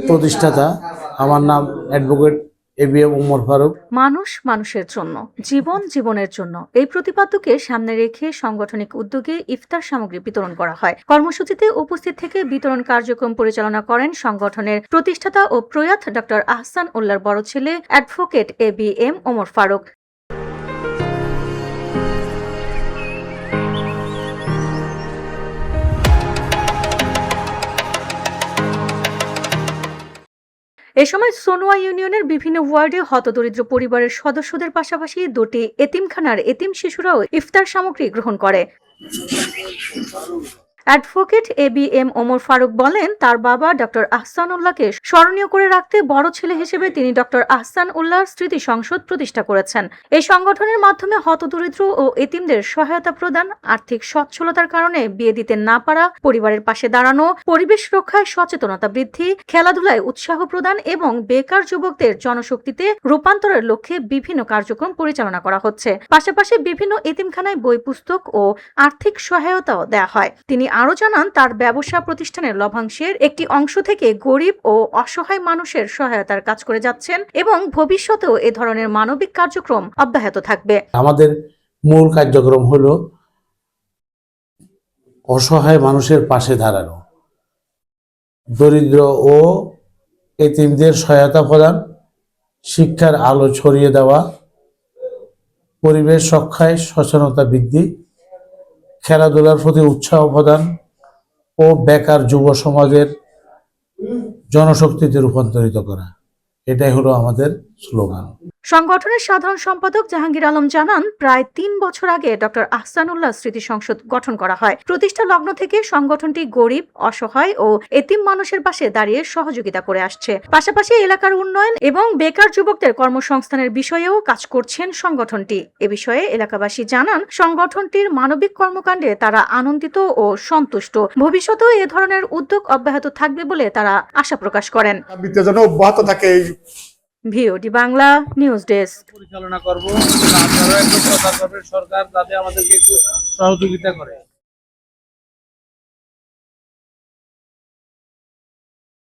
প্রতিষ্ঠাতা। আমার নাম অ্যাডভোকেট ABM ওমর ফারুক। মানুষ মানুষের জন্য, জীবন জীবনের জন্য এই প্রতিপাদ্যকে সামনে রেখে সাংগঠনিক উদ্যোগে ইফতার সামগ্রী বিতরণ করা হয়। কর্মসূচিতে উপস্থিত থেকে বিতরণ কার্যক্রম পরিচালনা করেন সংগঠনের প্রতিষ্ঠাতা ও প্রয়াত ডক্টর আহসান উল্লাহর বড় ছেলে অ্যাডভোকেট ABM ওমর ফারুক। এ সময় সোনোয়া ইউনিয়নের বিভিন্ন ওয়ার্ডে হতদরিদ্র পরিবারের সদস্যদের পাশাপাশি দুটি এতিমখানার এতিম শিশুরাও ইফতার সামগ্রী গ্রহণ করে। অ্যাডভোকেট ABM ওমর ফারুক বলেন, তার বাবা ডক্টর আহসান উল্লাহকে স্মরণীয় করে রাখতে বড় ছেলে হিসেবে তিনি ডক্টর আহসান উল্লাহর স্মৃতি সংসদ প্রতিষ্ঠা করেছেন। এই সংগঠনের মাধ্যমে হতদরিদ্র ও এতিমদের সহায়তা প্রদান, আর্থিক সচ্ছলতার কারণে বিয়ে দিতে না পারা পরিবারের পাশে দাঁড়ানো, পরিবেশ রক্ষায় সচেতনতা বৃদ্ধি, খেলাধুলায় উৎসাহ প্রদান এবং বেকার যুবকদের জনশক্তিতে রূপান্তরের লক্ষ্যে বিভিন্ন কার্যক্রম পরিচালনা করা হচ্ছে। পাশাপাশি বিভিন্ন এতিমখানায় বই পুস্তক ও আর্থিক সহায়তাও দেওয়া হয়। তিনি আরো জানান, তার ব্যবসা প্রতিষ্ঠানের লভ্যাংশের একটি অংশ থেকে গরিব ও অসহায় মানুষের সহায়তার কাজ করে যাচ্ছেন এবং ভবিষ্যতেও এ ধরনের মানবিক কার্যক্রম অব্যাহত থাকবে। আমাদের মূল কার্যক্রম হলো অসহায় মানুষের পাশে দাঁড়ানো, দরিদ্র ও এতিমদের সহায়তা প্রদান, শিক্ষার আলো ছড়িয়ে দেওয়া, পরিবেশ রক্ষায় সচেতনতা বৃদ্ধি, খেলাধুলার প্রতি উৎসাহ প্রদান ও বেকার যুব সমাজের জনশক্তিতে রূপান্তরিত করা। এটাই হলো আমাদের স্লোগান। সংগঠনের সাধারণ সম্পাদক জাহাঙ্গীর আলম জানান, প্রায় 3 বছর আগে ডক্টর আহসান উল্লাহ স্মৃতি সংসদ গঠন করা হয়। প্রতিষ্ঠা লগ্ন থেকে সংগঠনটি গরিব, অসহায় ও এতিম মানুষের পাশে দাঁড়িয়ে সহযোগিতা করে আসছে। পাশাপাশি এলাকার উন্নয়ন এবং বেকার যুবকদের কর্মসংস্থানের বিষয়েও কাজ করছেন সংগঠনটি। এ বিষয়ে এলাকাবাসী জানান, সংগঠনটির মানবিক কর্মকাণ্ডে তারা আনন্দিত ও সন্তুষ্ট। ভবিষ্যতেও এ ধরনের উদ্যোগ অব্যাহত থাকবে বলে তারা আশা প্রকাশ করেন। ভিওডি বাংলা নিউজ ডেস্ক পরিচালনা করবো। আপনারা একটু সরকার যাতে আমাদেরকে একটু সহযোগিতা করে।